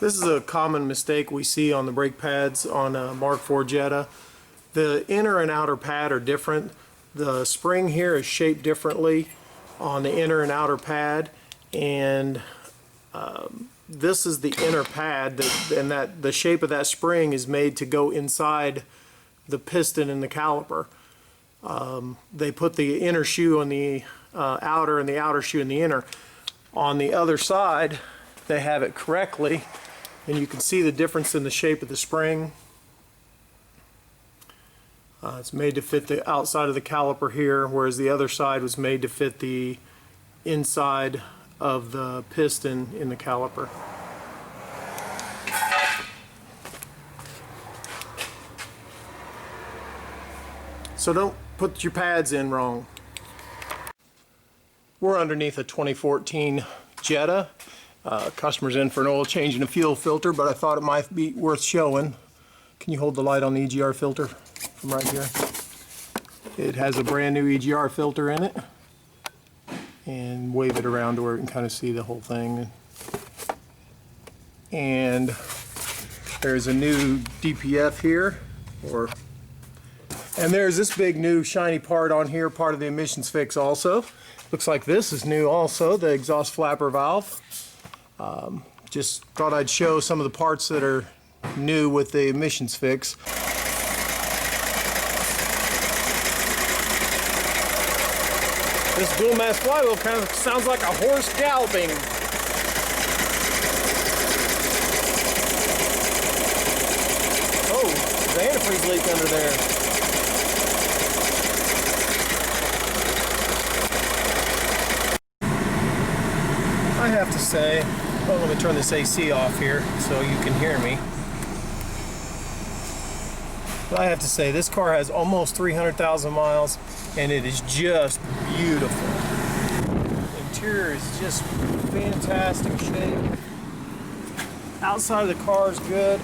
This is a common mistake we see on the brake pads on a Mark IV Jetta. The inner and outer pad are different. The spring here is shaped differently on the inner and outer pad, and this is the inner pad, and the shape of that spring is made to go inside the piston and the caliper. They put the inner shoe on the outer and the outer shoe in the inner. On the other side, they have it correctly, and you can see the difference in the shape of the spring. It's made to fit the outside of the caliper here, whereas the other side was made to fit the inside of the piston in the caliper. So don't put your pads in wrong. We're underneath a 2014 Jetta. Customer's in for an oil change and a fuel filter, but I thought it might be worth showing. Can you hold the light on the EGR filter from right here? It has a brand new EGR filter in it. And wave it around to where you can kind of see the whole thing. And there's a new DPF here, and there's this big new shiny part on here, part of the emissions fix also. Looks like this is new also, the exhaust flapper valve. Just thought I'd show some of the parts that are new with the emissions fix. This dual mass flywheel kind of sounds like a horse galloping. Oh, there's an antifreeze leak under there. I have to say, well, let me turn this AC off here so you can hear me. But I have to say, this car has almost 300,000 miles, and it is just beautiful. The interior is just fantastic shape. Outside of the car is good.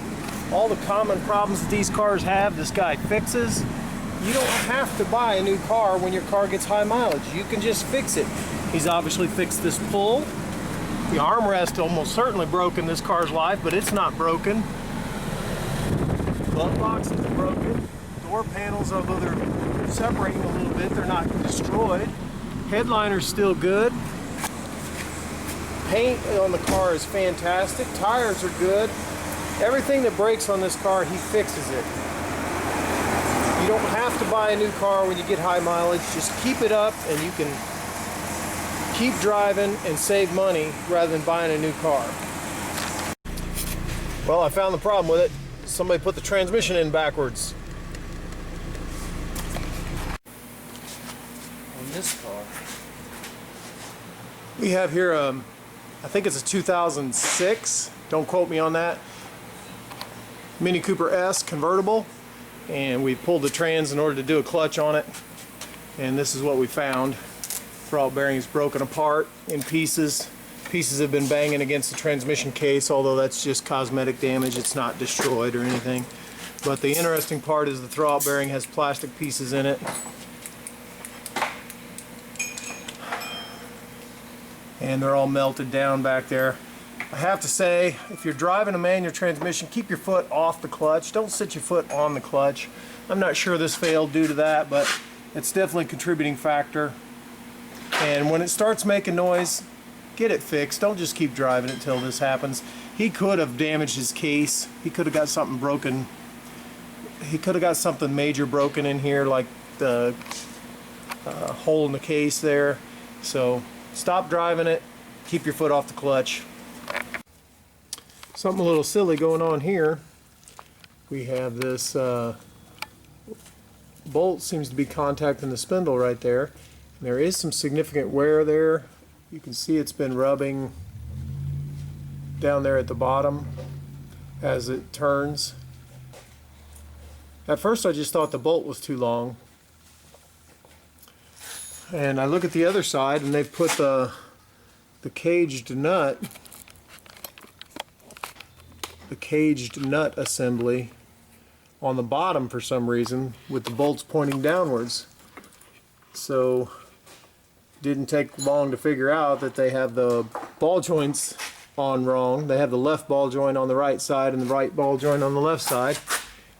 All the common problems that these cars have, this guy fixes. You don't have to buy a new car when your car gets high mileage. You can just fix it. He's obviously fixed this pull. The armrest almost certainly broke in this car's life, but it's not broken. Glove box isn't broken. Door panels, although they're separating a little bit, they're not destroyed. Headliner's still good. Paint on the car is fantastic. Tires are good. Everything that breaks on this car, he fixes it. You don't have to buy a new car when you get high mileage. Just keep it up and you can keep driving and save money rather than buying a new car. Well, I found the problem with it. Somebody put the transmission in backwards. On this car, we have here I think it's a 2006, don't quote me on that, Mini Cooper S convertible, and we pulled the trans in order to do a clutch on it, and this is what we found. Throttle bearing is broken apart in pieces. Pieces have been banging against the transmission case, although that's just cosmetic damage. It's not destroyed or anything. But the interesting part is the throttle bearing has plastic pieces in it. And they're all melted down back there. I have to say, if you're driving a manual transmission, keep your foot off the clutch. Don't sit your foot on the clutch. I'm not sure this failed due to that, but it's definitely a contributing factor. And when it starts making noise, get it fixed. Don't just keep driving it until this happens. He could have damaged his case. He could have got something broken. He could have got something major broken in here, like the hole in the case there. So stop driving it. Keep your foot off the clutch. Something a little silly going on here. We have this bolt seems to be contacting the spindle right there. There is some significant wear there. You can see it's been rubbing down there at the bottom as it turns. At first I just thought the bolt was too long. And I look at the other side and they've put the caged nut assembly on the bottom for some reason with the bolts pointing downwards. So didn't take long to figure out that they have the ball joints on wrong. They have the left ball joint on the right side and the right ball joint on the left side.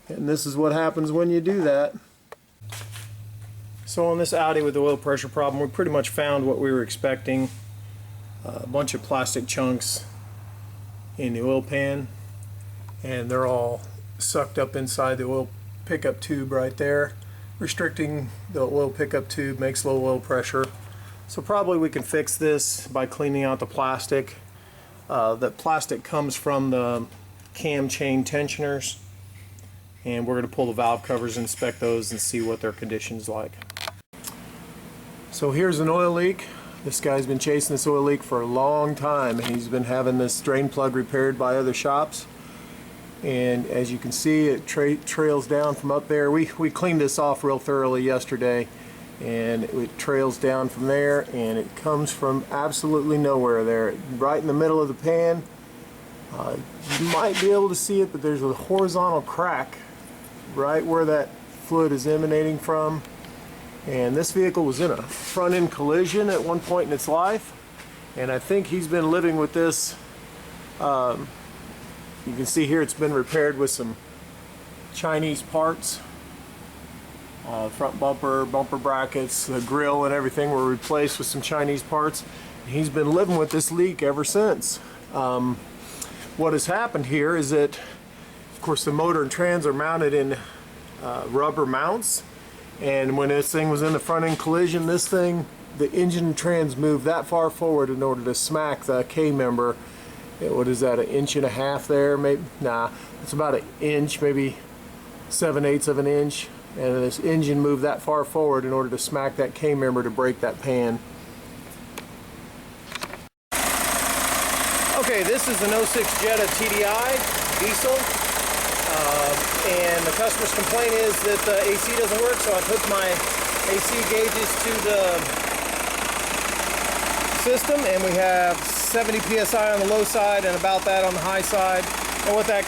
And this is what happens when you do that. So on this Audi with the oil pressure problem, we pretty much found what we were expecting. A bunch of plastic chunks in the oil pan, and they're all sucked up inside the oil pickup tube right there. Restricting the oil pickup tube makes low oil pressure. So probably we can fix this by cleaning out the plastic. The plastic comes from the cam chain tensioners, and we're going to pull the valve covers, inspect those, and see what their condition's like. So here's an oil leak. This guy's been chasing this oil leak for a long time, and he's been having this drain plug repaired by other shops. And as you can see, it trails down from up there. We cleaned this off real thoroughly yesterday, and it trails down from there, and it comes from absolutely nowhere there, right in the middle of the pan. You might be able to see it, but there's a horizontal crack right where that fluid is emanating from. And this vehicle was in a front-end collision at one point in its life, and I think he's been living with this. You can see here it's been repaired with some Chinese parts. Front bumper brackets, the grille and everything were replaced with some Chinese parts. He's been living with this leak ever since. What has happened here is that, of course, the motor and trans are mounted in rubber mounts. And when this thing was in the front end collision, this thing, the engine and trans moved that far forward in order to smack the K-member. What is that, 1.5 inches there? Maybe, nah, it's about 1 inch, maybe 7/8 of an inch. And this engine moved that far forward in order to smack that K-member to break that pan. Okay, this is an 06 Jetta TDI diesel. And the customer's complaint is that the AC doesn't work, so I've hooked my AC gauges to the system, and we have 70 psi on the low side and about that on the high side. And what that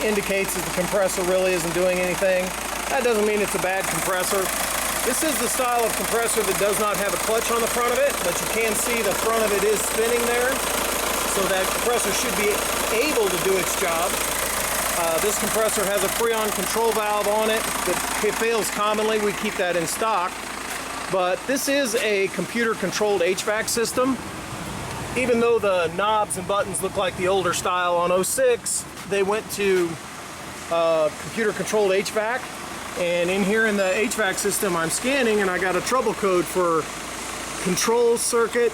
indicates is the compressor really isn't doing anything. That doesn't mean it's a bad compressor. This is the style of compressor that does not have a clutch on the front of it, but you can see the front of it is spinning there, so that compressor should be able to do its job. This compressor has a Freon control valve on it that fails commonly. We keep that in stock. But this is a computer-controlled HVAC system. Even though the knobs and buttons look like the older style on 06, they went to computer-controlled HVAC. And in here in the HVAC system, I'm scanning, and I got a trouble code for control circuit.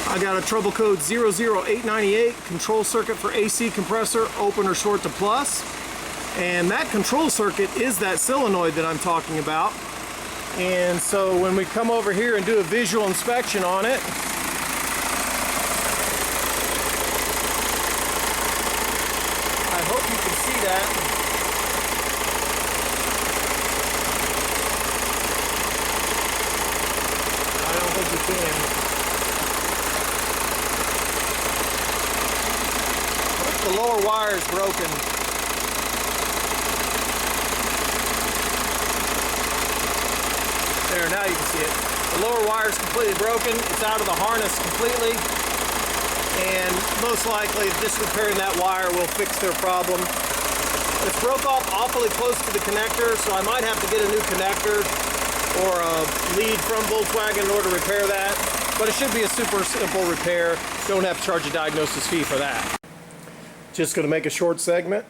I got a trouble code 00898, control circuit for AC compressor, open or short to plus. And that control circuit is that solenoid that I'm talking about. And so when we come over here and do a visual inspection on it, I hope you can see that. I don't think you can. The lower wire is broken. There, now you can see it. The lower wire is completely broken. It's out of the harness completely. And most likely just repairing that wire will fix their problem. It's broke off awfully close to the connector, so I might have to get a new connector or a lead from Volkswagen in order to repair that. But it should be a super simple repair. Don't have to charge a diagnosis fee for that. Just going to make a short segment.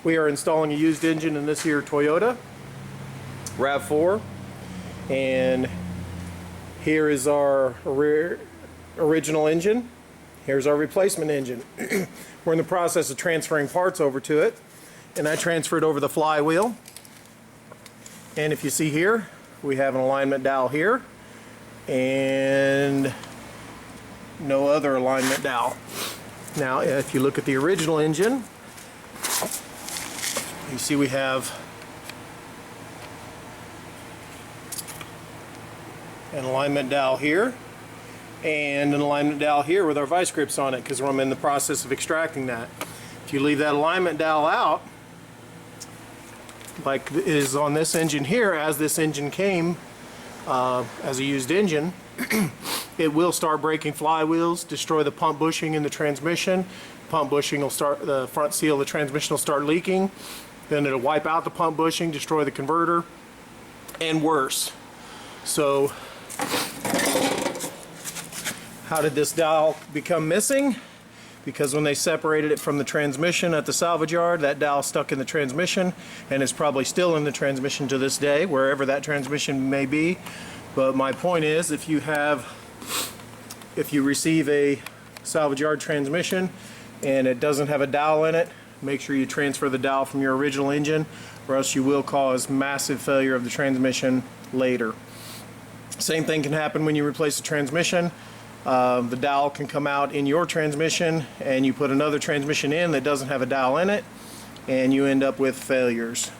We are installing a used engine in this here Toyota RAV4, and here is our original engine. Here's our replacement engine. We're in the process of transferring parts over to it, and I transferred over the flywheel. And if you see here, we have an alignment dowel here and no other alignment dowel. Now, if you look at the original engine, you see we have an alignment dowel here and an alignment dowel here with our vice grips on it, because I'm in the process of extracting that. If you leave that alignment dowel out, like is on this engine here, as this engine came as a used engine, it will start breaking flywheels, destroy the pump bushing in the transmission. Pump bushing will start, the front seal of the transmission will start leaking. Then it'll wipe out the pump bushing, destroy the converter, and worse. So, how did this dowel become missing? Because when they separated it from the transmission at the salvage yard, that dowel stuck in the transmission and is probably still in the transmission to this day, wherever that transmission may be. But my point is, if you receive a salvage yard transmission and it doesn't have a dowel in it, make sure you transfer the dowel from your original engine, or else you will cause massive failure of the transmission later. Same thing can happen when you replace the transmission. The dowel can come out in your transmission and you put another transmission in that doesn't have a dowel in it, and you end up with failures.